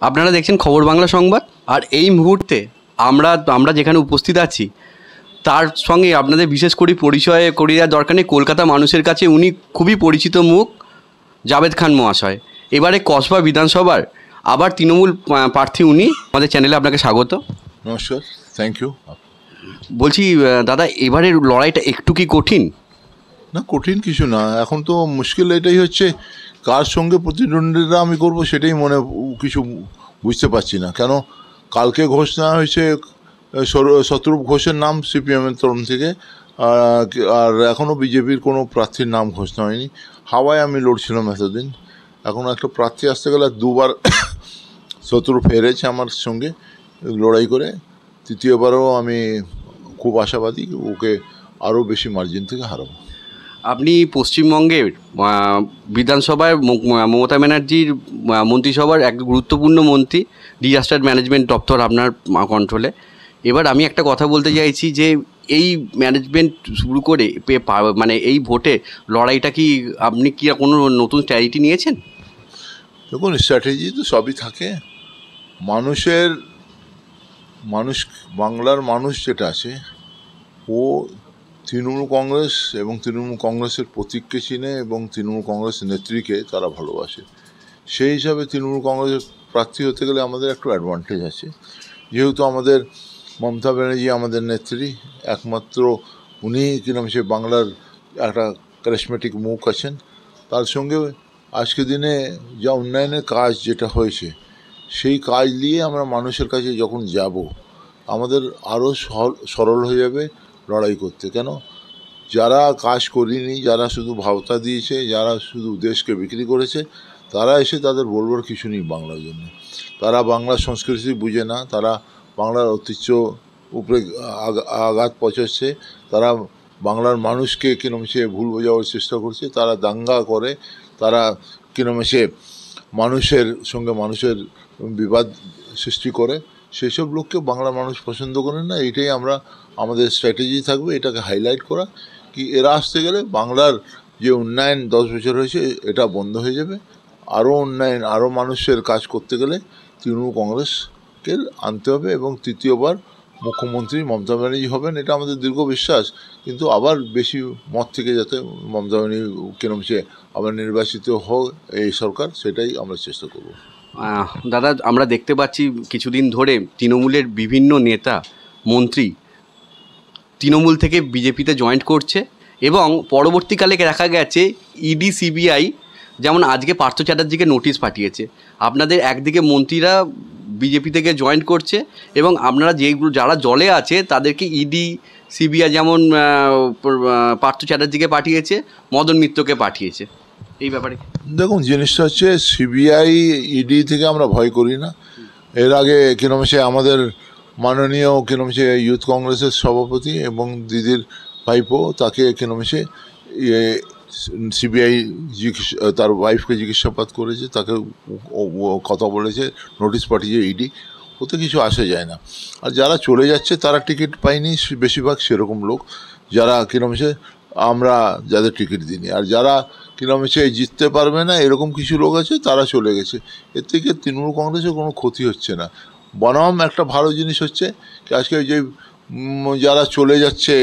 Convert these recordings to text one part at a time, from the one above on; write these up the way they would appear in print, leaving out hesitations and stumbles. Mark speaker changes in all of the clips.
Speaker 1: আপনারা দেখছেন খবর বাংলা সংবাদ। আর এই মুহূর্তে আমরা যেখানে উপস্থিত আছি তার সঙ্গে আপনাদের বিশেষ করে পরিচয় করিয়ে দেওয়ার দরকার নেই। কলকাতা মানুষের কাছে উনি খুবই পরিচিত মুখ, জাভেদ খান মহাশয়। এবারে কসবা বিধানসভার আবার তৃণমূল প্রার্থী উনি। আমাদের চ্যানেলে আপনাকে স্বাগত।
Speaker 2: নমস্কার, থ্যাংক ইউ।
Speaker 1: বলছি দাদা, এবারের লড়াইটা একটু কি কঠিন?
Speaker 2: না, কঠিন কিছু না। এখন তো মুশকিল এটাই হচ্ছে কার সঙ্গে প্রতিদ্বন্দ্বিতা আমি করব সেটাই কিছু বুঝতে পারছি না। কেন কালকে ঘোষণা হয়েছে শত্রুপ ঘোষের নাম সিপিএমের তরফ থেকে, আর এখনও বিজেপির কোনো প্রার্থীর নাম ঘোষণা হয়নি। হাওয়ায় আমি লড়ছিলাম এতদিন, এখন একটা প্রার্থী আসতে গেলে দুবার শত্রুপ হেরেছে আমার সঙ্গে লড়াই করে। তৃতীয়বারও আমি খুব আশাবাদী ওকে আরও বেশি মার্জিন থেকে হারাবো।
Speaker 1: আপনি পশ্চিমবঙ্গের বিধানসভায় মমতা ব্যানার্জির মন্ত্রিসভার এক গুরুত্বপূর্ণ মন্ত্রী, ডিজাস্টার ম্যানেজমেন্ট দপ্তর আপনার কন্ট্রোলে। এবার আমি একটা কথা বলতে চাইছি যে এই ম্যানেজমেন্ট শুরু করে মানে এই ভোটে লড়াইটা কি আপনি কি কোনো নতুন স্ট্র্যাটেজি নিয়েছেন?
Speaker 2: দেখুন, স্ট্র্যাটেজি তো সবই থাকে। বাংলার মানুষ যেটা আছে ও তৃণমূল কংগ্রেস এবং তৃণমূল কংগ্রেসের প্রতীককে চিনে এবং তৃণমূল কংগ্রেস নেত্রীকে তারা ভালোবাসে। সেই হিসাবে তৃণমূল কংগ্রেসের প্রার্থী হতে গেলে আমাদের একটু অ্যাডভান্টেজ আছে, যেহেতু আমাদের মমতা ব্যানার্জি আমাদের নেত্রী, একমাত্র উনি কিরম সে বাংলার একটা ক্যারিজমেটিক মুখ আছেন। তার সঙ্গে আজকে দিনে যা উন্নয়নের কাজ যেটা হয়েছে সেই কাজ নিয়ে আমরা মানুষের কাছে যখন যাব আমাদের আরও সরল হয়ে যাবে লড়াই করতে। কেন যারা কাজ করেনি, যারা শুধু ভাওতা দিয়েছে, যারা শুধু দেশকে বিক্রি করেছে, তারা এসে তাদের বলবার কিছু নেই বাংলার জন্য। তারা বাংলার সংস্কৃতি বুঝে না, তারা বাংলার ঐতিহ্য উপরে আঘাত পৌঁছাচ্ছে, তারা বাংলার মানুষকে কিরম সে ভুল বোঝাবার চেষ্টা করছে, তারা দাঙ্গা করে, তারা কিরম সে মানুষের সঙ্গে মানুষের বিবাদ সৃষ্টি করে। সেই সব লোককে বাংলার মানুষ পছন্দ করেন না। এইটাই আমাদের স্ট্র্যাটেজি থাকবে, এটাকে হাইলাইট করা কি এরা আসতে গেলে বাংলার যে উন্নয়ন 10 বছর হয়েছে এটা বন্ধ হয়ে যাবে। আরও উন্নয়ন, আরও মানুষের কাজ করতে গেলে তৃণমূল কংগ্রেসকে আনতে হবে এবং তৃতীয়বার মুখ্যমন্ত্রী মমতা ব্যানার্জি হবেন, এটা আমাদের দীর্ঘ বিশ্বাস। কিন্তু আবার বেশি মত থেকে যাতে মমতা ব্যানার্জি কিরম সে আবার নির্বাচিত হোক এই সরকার, সেটাই আমরা চেষ্টা করব।
Speaker 1: দাদা, আমরা দেখতে পাচ্ছি কিছুদিন ধরে তৃণমূলের বিভিন্ন নেতা মন্ত্রী তৃণমূল থেকে বিজেপিতে জয়েন্ট করছে এবং পরবর্তীকালে দেখা গেছে ইডি সিবিআই যেমন আজকে পার্থ চ্যাটার্জিকে নোটিশ পাঠিয়েছে। আপনাদের একদিকে মন্ত্রীরা বিজেপি থেকে জয়েন্ট করছে এবং আপনারা যারা জলে আছে তাদেরকে ইডি সিবিআই যেমন পার্থ চ্যাটার্জিকে পাঠিয়েছে, মদন মিত্রকে পাঠিয়েছে। এই ব্যাপারে
Speaker 2: দেখুন, জিনিসটা হচ্ছে সিবিআই ইডি থেকে আমরা ভয় করি না। এর আগে কিরম সে আমাদের মাননীয় কিরম সে ইউথ কংগ্রেসের সভাপতি এবং দিদির ভাইপো, তাকে কিরম সে সিবিআই তার ওয়াইফকে জিজ্ঞাসাবাদ করেছে, তাকে কথা বলেছে, নোটিশ পাঠিয়েছে ইডি। ওতে কিছু আসে যায় না। আর যারা চলে যাচ্ছে তারা টিকিট পায়নি, বেশিরভাগ সেরকম লোক যারা কিরম সে আমরা যাদের টিকিট দিইনি। আর যারা কিরম সে জিততে পারবে না এরকম কিছু লোক আছে, তারা চলে গেছে। এর থেকে তৃণমূল কংগ্রেসের কোনো ক্ষতি হচ্ছে না। বনাম একটা ভালো জিনিস হচ্ছে কি আজকে যে যারা চলে যাচ্ছে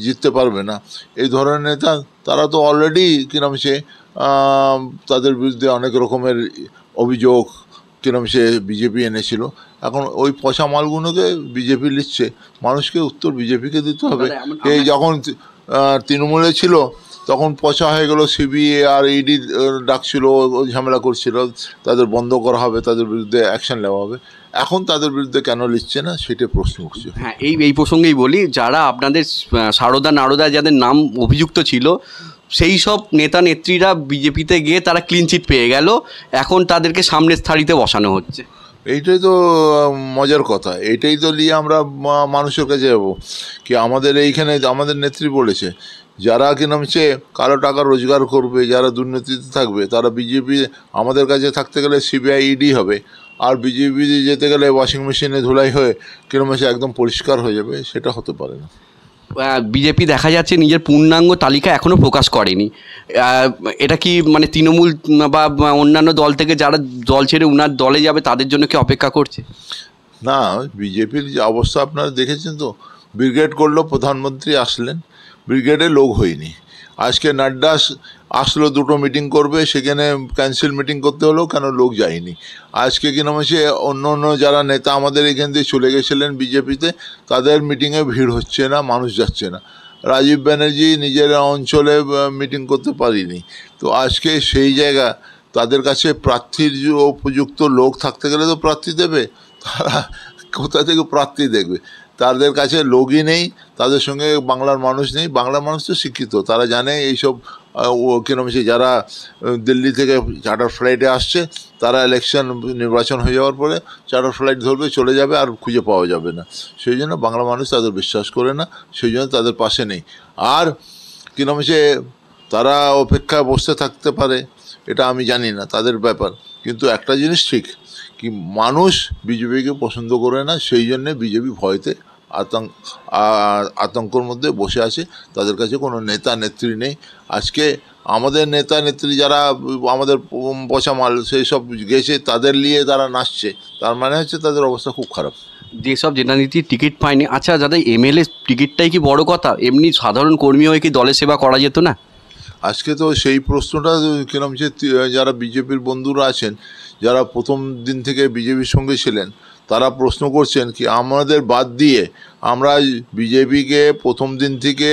Speaker 2: জিততে পারবে না এই ধরনের নেতা, তারা তো অলরেডি কিরম সে তাদের বিরুদ্ধে অনেক রকমের অভিযোগ কিরম সে বিজেপি এনেছিল। এখন ওই পয়সা মালগুলোকে বিজেপি নিচ্ছে, মানুষকে উত্তর বিজেপিকে দিতে হবে। এই যখন তৃণমূলে ছিল তখন পয়সা হয়ে গেল, সিবিআই আর ইডি ডাকছিল, ঝামেলা করছিল, তাদের বন্ধ করা হবে, তাদের বিরুদ্ধে অ্যাকশন নেওয়া হবে। এখন তাদের বিরুদ্ধে কেন লিখছে না সেটা প্রশ্ন উঠছে।
Speaker 1: হ্যাঁ, এই প্রসঙ্গেই বলি, যারা আপনাদের সারদা নারদা যাদের নাম অভিযুক্ত ছিল সেই সব নেতা নেত্রীরা বিজেপিতে গিয়ে তারা ক্লিন চিট পেয়ে গেল, এখন তাদেরকে সামনের সারিতে বসানো হচ্ছে।
Speaker 2: এইটাই তো মজার কথা, এইটাই তো নিয়ে আমরা মানুষের কাছে যাবো কি আমাদের এইখানে আমাদের নেত্রী বলেছে যারা কিরম সে কালো টাকা রোজগার করবে, যারা দুর্নীতিতে থাকবে, তারা বিজেপি আমাদের কাছে থাকতে গেলে সিবিআই ইডি হবে, আর বিজেপি যেতে গেলে ওয়াশিং মেশিনে ধুলাই হয়ে কিরম সে একদম পরিষ্কার হয়ে যাবে, সেটা হতে পারে না।
Speaker 1: বিজেপি দেখা যাচ্ছে নিজের পূর্ণাঙ্গ তালিকা এখনও প্রকাশ করেনি। এটা কি মানে তৃণমূল বা অন্যান্য দল থেকে যারা দল ছেড়ে উনার দলে যাবে তাদের জন্য কি অপেক্ষা করছে?
Speaker 2: না, বিজেপির যে অবস্থা আপনারা দেখেছেন তো, ব্রিগেড করলো, প্রধানমন্ত্রী আসলেন, ব্রিগেডে লোক হয়নি। আজকে নাড্ডা আসলো, দুটো মিটিং করবে, সেখানে ক্যান্সেল মিটিং করতে হলো, কেন লোক যায়নি। আজকে কি নাম আছে, অন্য অন্য যারা নেতা আমাদের এখান দিয়ে চলে গেছিলেন বিজেপিতে, তাদের মিটিংয়ে ভিড় হচ্ছে না, মানুষ যাচ্ছে না। রাজীব ব্যানার্জি নিজের অঞ্চলে মিটিং করতে পারিনি। তো আজকে সেই জায়গা, তাদের কাছে প্রার্থীর যে উপযুক্ত লোক থাকতে গেলে তো প্রার্থী দেবে, তারা কোথা থেকে প্রার্থী দেখবে? তাদের কাছে লোকই নেই, তাদের সঙ্গে বাংলার মানুষ নেই। বাংলার মানুষ তো শিক্ষিত, তারা জানে এইসব কিরম সে যারা দিল্লি থেকে চার্টার ফ্লাইটে আসছে, তারা ইলেকশন নির্বাচন হয়ে যাওয়ার পরে চার্টার ফ্লাইট ধরবে, চলে যাবে, আর খুঁজে পাওয়া যাবে না। সেই জন্য বাংলা মানুষ তাদের বিশ্বাস করে না, সেই জন্য তাদের পাশে নেই। আর কিরম সে তারা অপেক্ষায় বসতে থাকতে পারে, এটা আমি জানি না, তাদের ব্যাপার। কিন্তু একটা জিনিস ঠিক, কি মানুষ বিজেপিকে পছন্দ করে না, সেই জন্যে বিজেপি ভয়তে আতঙ্কর মধ্যে বসে আছে। তাদের কাছে কোনো নেতা নেত্রী নেই। আজকে আমাদের নেতা নেত্রী যারা আমাদের পচা মাল সেই সব গেছে, তাদের নিয়ে তারা নাচছে, তার মানে হচ্ছে তাদের অবস্থা খুব খারাপ।
Speaker 1: যেসব জেনারেলিটির টিকিট পায়নি, আচ্ছা দাদা, এমএলএ টিকিটটাই কি বড় কথা? এমনি সাধারণ কর্মী হয়ে কি দলের সেবা করা যেত না?
Speaker 2: আজকে তো সেই প্রশ্নটা কিরম যে যারা বিজেপির বন্ধুরা আছেন, যারা প্রথম দিন থেকে বিজেপির সঙ্গে ছিলেন, তারা প্রশ্ন করছেন কি আমাদের বাদ দিয়ে আমরা বিজেপিকে প্রথম দিন থেকে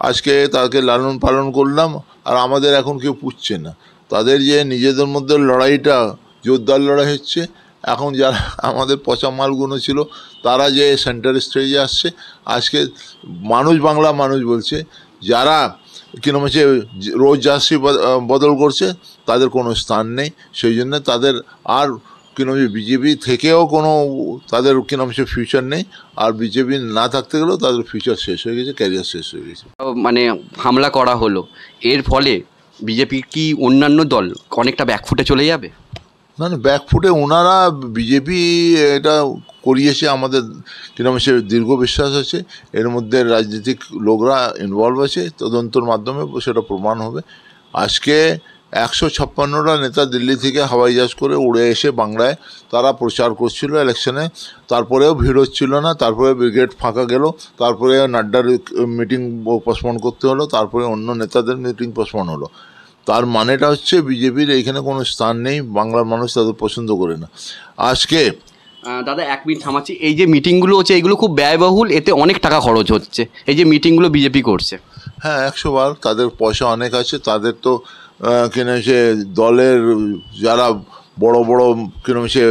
Speaker 2: আজকে তাকে লালন পালন করলাম, আর আমাদের এখন কেউ পুষছে না। তাদের যে নিজেদের মধ্যে লড়াইটা, জোরদার লড়াই হচ্ছে। এখন যারা আমাদের পচা মালগুলো ছিল, তারা যে সেন্টার স্টেজে আসছে, আজকে মানুষ বাংলা মানুষ বলছে, যারা কিরম হচ্ছে রোজ জার্সি বদল করছে, তাদের কোনো স্থান নেই। সেই জন্য তাদের আর কিরম বিজেপি থেকেও কোনো তাদের কিরম সে ফিউচার নেই। আর বিজেপি না থাকতে গেলেও তাদের ফিউচার শেষ হয়ে গেছে, ক্যারিয়ার শেষ হয়ে গেছে।
Speaker 1: মানে হামলা করা হলো, এর ফলে বিজেপি কি অন্যান্য দল অনেকটা ব্যাকফুটে চলে যাবে?
Speaker 2: না না, ব্যাকফুটে ওনারা বিজেপি এটা করিয়েছে, আমাদের কিরম সে দীর্ঘ বিশ্বাস আছে। এর মধ্যে রাজনৈতিক লোকরা ইনভলভ আছে, তদন্তর মাধ্যমে সেটা প্রমাণ হবে। আজকে 156টা নেতা দিল্লি থেকে হাওয়াই জাহাজ করে উড়ে এসে বাংলায় তারা প্রচার করছিল ইলেকশনে, তারপরেও ভিড় হচ্ছিল না। তারপরে ব্রিগেড ফাঁকা গেল, তারপরে নাড্ডার মিটিং পোস্টপোন করতে হলো, তারপরে অন্য নেতাদের মিটিং পোস্টপোন হলো। তার মানেটা হচ্ছে বিজেপির এইখানে কোনো স্থান নেই, বাংলার মানুষ তাদের পছন্দ করে না। আজকে
Speaker 1: দাদা 1 মিনিট থামাচ্ছি, এই যে মিটিংগুলো হচ্ছে এগুলো খুব ব্যয়বহুল, এতে অনেক টাকা খরচ হচ্ছে, এই যে মিটিংগুলো বিজেপি করছে।
Speaker 2: হ্যাঁ, 100 বার তাদের পয়সা অনেক আছে, তাদের তো কিনে সে দলের যারা বড় বড় কিরম সে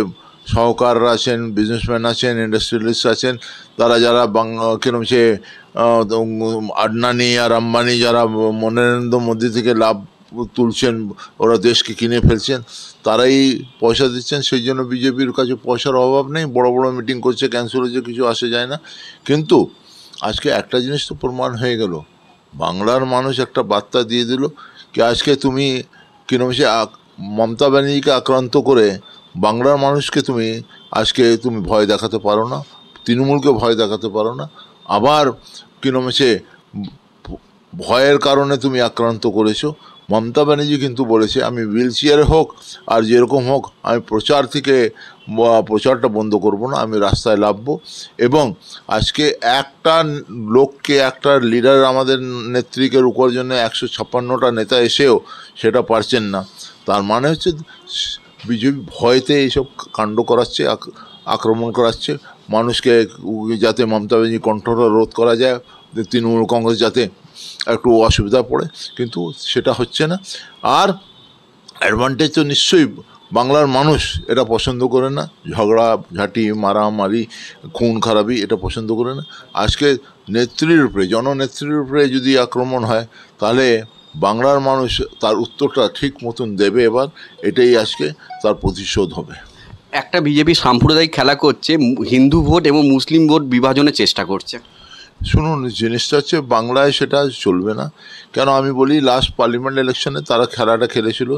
Speaker 2: সহকাররা আছেন, বিজনেসম্যান আছেন, ইন্ডাস্ট্রিয়ালিস্ট আছেন, তারা যারা কিরম সে আডনানি আর আম্বানি যারা নরেন্দ্র মোদি থেকে লাভ তুলছেন, ওরা দেশকে কিনে ফেলছেন, তারাই পয়সা দিচ্ছেন। সেই জন্য বিজেপির কাছে পয়সার অভাব নেই, বড় বড় মিটিং করছে, ক্যান্সেল হচ্ছে, কিছু আসে যায় না। কিন্তু আজকে একটা জিনিস তো প্রমাণ হয়ে গেল, বাংলার মানুষ একটা বার্তা দিয়ে দিল কি আজকে তুমি কিরম সে মমতা ব্যানার্জিকে আক্রান্ত করে বাংলার মানুষকে তুমি ভয় দেখাতে পারো না, তৃণমূলকে ভয় দেখাতে পারো না। আবার কিরম সে ভয়ের কারণে তুমি আক্রান্ত করেছো। মমতা ব্যানার্জি কিন্তু বলেছে আমি হুইল চেয়ারে হোক আর যেরকম হোক, আমি প্রচারটা বন্ধ করব না, আমি রাস্তায় নামবো। এবং আজকে একটা লোককে, একটা লিডার, আমাদের নেত্রীকে রুখার জন্য 156টা নেতা এসেও সেটা পারছেন না। তার মানে হচ্ছে বিজেপি ভয়তে এইসব কাণ্ড করাচ্ছে, আক্রমণ করাচ্ছে মানুষকে, যাতে মমতা ব্যানার্জি কণ্ঠটা রোধ করা যায়, তৃণমূল কংগ্রেস যাতে একটু অসুবিধা পড়ে, কিন্তু সেটা হচ্ছে না। আর অ্যাডভান্টেজ তো নিশ্চয়ই বাংলার মানুষ এটা পছন্দ করে না, ঝগড়া ঝাঁটি, মারামারি, খুন খারাপি এটা পছন্দ করে না। আজকে নেত্রীর উপরে, জননেত্রীর উপরে যদি আক্রমণ হয়, তাহলে বাংলার মানুষ তার উত্তরটা ঠিক মতন দেবে। এবার এটাই আজকে তার প্রতিশোধ হবে।
Speaker 1: একটা বিজেপি সাম্প্রদায়িক খেলা করছে, হিন্দু ভোট এবং মুসলিম ভোট বিভাজনের চেষ্টা করছে।
Speaker 2: শুনুন, জিনিসটা হচ্ছে বাংলায় সেটা চলবে না। কেন আমি বলি, লাস্ট পার্লামেন্ট ইলেকশনে তারা খেলাটা খেলেছিল,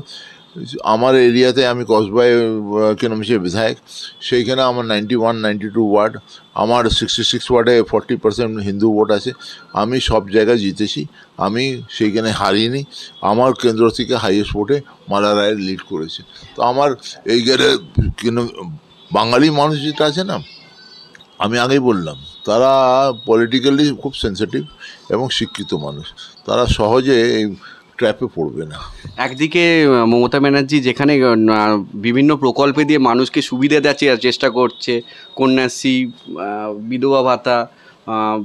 Speaker 2: আমার এরিয়াতে আমি কসবায় কি নাম সে বিধায়ক, সেইখানে আমার 91-92 ওয়ার্ড, আমার 66 ওয়ার্ডে 40% হিন্দু ভোট আছে। আমি সব জায়গায় জিতেছি, আমি সেইখানে হারিনি। আমার কেন্দ্র থেকে হাইয়েস্ট ভোটে মালা রায়ের লিড করেছে। তো আমার এই গেলে বাঙালি মানুষ যেটা আছে না, আমি আগেই বললাম, তারা পলিটিক্যালি খুব সেন্সিটিভ এবং শিক্ষিত মানুষ, তারা সহজে এই ট্র্যাপে পড়বে না।
Speaker 1: একদিকে মমতা ব্যানার্জি যেখানে বিভিন্ন প্রকল্পে দিয়ে মানুষকে সুবিধা দেওয়ার চেষ্টা করছে, কন্যাশ্রী, বিধবা ভাতা,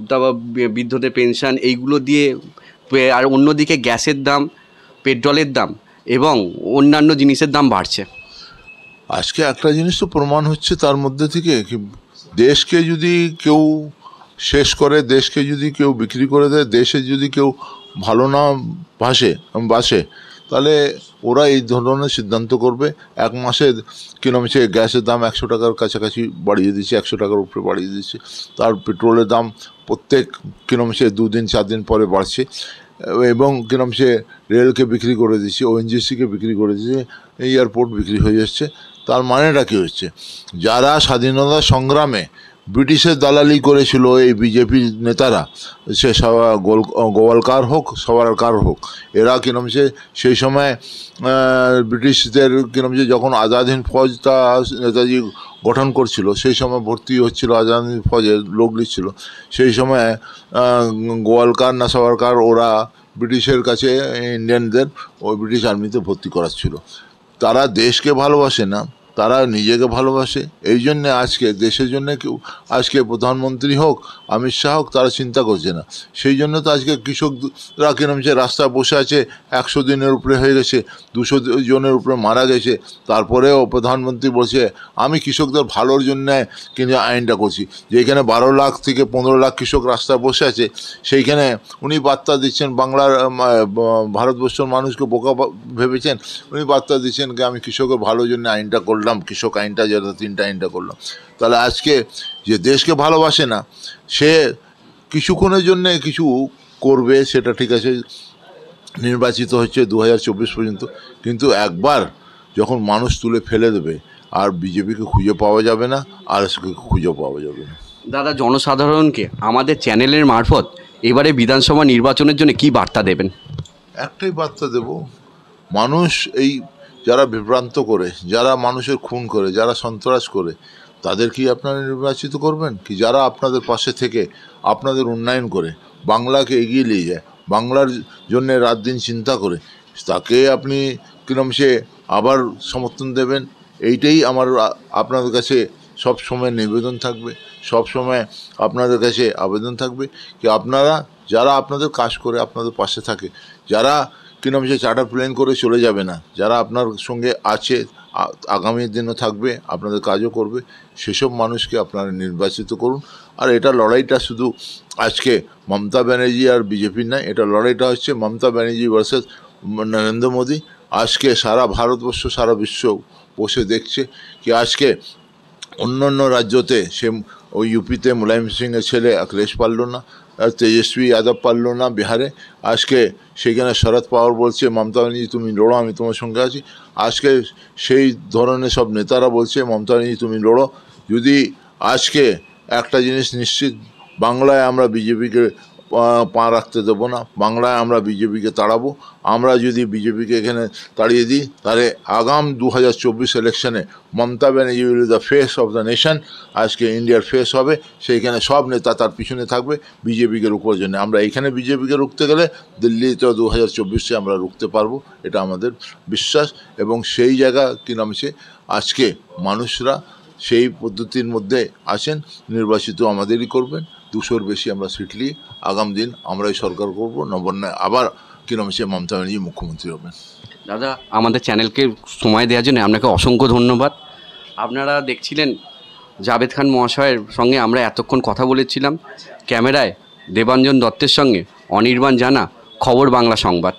Speaker 1: তারপর বৃদ্ধদের পেনশন, এইগুলো দিয়ে, আর অন্যদিকে গ্যাসের দাম, পেট্রোলের দাম এবং অন্যান্য জিনিসের দাম বাড়ছে।
Speaker 2: আজকে একটা জিনিস তো প্রমাণ হচ্ছে তার মধ্যে থেকে, কি দেশকে যদি কেউ শেষ করে, দেশকে যদি কেউ বিক্রি করে দেয়, দেশে যদি কেউ ভালো না বাসে, তাহলে ওরা এই ধরনের সিদ্ধান্ত করবে। এক মাসে কিরম সে গ্যাসের দাম 100 টাকার কাছাকাছি বাড়িয়ে দিচ্ছে, 100 টাকার উপরে বাড়িয়ে দিচ্ছে। তার পেট্রোলের দাম প্রত্যেক কিরম সে 2 দিন 4 দিন পরে বাড়ছে, এবং কিরম সে রেলকে বিক্রি করে দিচ্ছে, ওএনজিসিকে বিক্রি করে দিচ্ছে, এয়ারপোর্ট বিক্রি হয়ে যাচ্ছে। তার মানেটা কী হচ্ছে, যারা স্বাধীনতা সংগ্রামে ব্রিটিশের দালালি করেছিল এই বিজেপি নেতারা, সে গোয়ালকার হোক, সবারকার হোক, এরা কিরম সেই সময় ব্রিটিশদের কিরম যখন আজাদ হিন্দ ফৌজটা নেতাজি গঠন করছিল, সেই সময় ভর্তি হচ্ছিল আজাদ হিন্দ ফৌজের লোক লিখছিল, সেই সময় গোয়ালকার না সবারকার ওরা ব্রিটিশের কাছে ইন্ডিয়ানদের ওই ব্রিটিশ আর্মিতে ভর্তি করাচ্ছিল। তারা দেশকে ভালোবাসে না, তারা নিজেকে ভালোবাসে। এই জন্যে আজকে দেশের জন্য কেউ আজকে প্রধানমন্ত্রী হোক, অমিত শাহ হোক, তারা চিন্তা করছে না। সেই জন্য তো আজকে কৃষকরা কিরম রাস্তায় বসে আছে, 100 দিনের উপরে হয়ে গেছে, 200 জনের উপরে মারা গেছে, তারপরেও প্রধানমন্ত্রী বলছে আমি কৃষকদের ভালোর জন্যে কিন্তু আইনটা করছি। যেখানে 12 লাখ থেকে 15 লাখ কৃষক রাস্তায় বসে আছে, সেইখানে উনি বার্তা দিচ্ছেন, বাংলার ভারতবর্ষের মানুষকে বোকা ভেবেছেন, উনি বার্তা দিচ্ছেন যে আমি কৃষকের ভালোর জন্য আইনটা করলাম, কৃষক আইনটা, যেটা 3টা আইনটা করলাম। তাহলে আজকে যে দেশকে ভালোবাসে না, সে কিছুক্ষণের জন্য কিছু করবে, সেটা ঠিক আছে, নির্বাচিত হচ্ছে 2024 পর্যন্ত, কিন্তু একবার যখন মানুষ তুলে ফেলে দেবে, আর বিজেপিকে খুঁজে পাওয়া যাবে না, আর খুঁজে পাওয়া যাবে না।
Speaker 1: দাদা, জনসাধারণকে আমাদের চ্যানেলের মারফত এবারে বিধানসভা নির্বাচনের জন্য কি বার্তা দেবেন?
Speaker 2: একটাই বার্তা দেব, মানুষ এই যারা বিভ্রান্ত করে, যারা মানুষের খুন করে, যারা সন্ত্রাস করে, তাদের কি আপনারা নির্বাচিত করবেন? কি যারা আপনাদের পাশে থেকে আপনাদের উন্নয়ন করে, বাংলাকে এগিয়ে নিয়ে যায়, বাংলার জন্যে রাত দিন চিন্তা করে, তাকে আপনি কিরম সে আবার সমর্থন দেবেন? এইটাই আমার আপনাদের কাছে সব সময় নিবেদন থাকবে, সব সময় আপনাদের কাছে আবেদন থাকবে, কি আপনারা যারা আপনাদের কাজ করে, আপনাদের পাশে থাকে, যারা কিরম সে চার্টার প্লেন করে চলে যাবে না, যারা আপনার সঙ্গে আছে, আগামী দিনও থাকবে, আপনাদের কাজও করবে, সেসব মানুষকে আপনারা নির্বাচিত করুন। আর এটা লড়াইটা শুধু আজকে মমতা ব্যানার্জি আর বিজেপির নয়, এটা লড়াইটা হচ্ছে মমতা ব্যানার্জি ভার্সেস নরেন্দ্র মোদী। আজকে সারা ভারতবর্ষ, সারা বিশ্ব বসে দেখছে কি আজকে অন্য রাজ্যতে সে ওই ইউপিতে মুলায়ম সিংয়ের ছেলে অখিলেশ পারল না, আর তেজস্বী যাদব পারল না বিহারে, আজকে সেখানে শরদ পাওয়ার বলছে মমতা ব্যানার্জি তুমি লড়ো, আমি তোমার সঙ্গে আছি। আজকে সেই ধরনের সব নেতারা বলছে মমতা ব্যানার্জি তুমি লড়ো। যদি আজকে একটা জিনিস নিশ্চিত, বাংলায় আমরা বিজেপিকে পা রাখতে দেবো না, বাংলায় আমরা বিজেপিকে তাড়াবো। আমরা যদি বিজেপিকে এখানে তাড়িয়ে দিই, তাহলে আগাম 2024 ইলেকশনে Mamata Banerjee will the face of the nation. আজকে ইন্ডিয়ার ফেস হবে, সেইখানে সব নেতা তার পিছনে থাকবে বিজেপিকে রুখবার জন্য। আমরা এইখানে বিজেপিকে রুখতে গেলে দিল্লিতে 2024-এ আমরা রুখতে পারবো, এটা আমাদের বিশ্বাস। এবং সেই জায়গা কি নামছে, আজকে মানুষরা সেই পদ্ধতির মধ্যে আছেন, নির্বাচিত আমাদেরই করবেন। 200-র বেশি আমরা সিট নিয়ে আগাম দিন আমরাই সরকার করব, নবান্নে আবার কিরম সে মমতা ব্যানার্জি মুখ্যমন্ত্রী হবেন।
Speaker 1: দাদা, আমাদের চ্যানেলকে সময় দেওয়ার জন্য আপনাকে অসংখ্য ধন্যবাদ। আপনারা দেখছিলেন জাভেদ খান মহাশয়ের সঙ্গে আমরা এতক্ষণ কথা বলেছিলাম। ক্যামেরায় দেবাঞ্জন দত্তের সঙ্গে অনির্বাণ জানা, খবর বাংলা সংবাদ।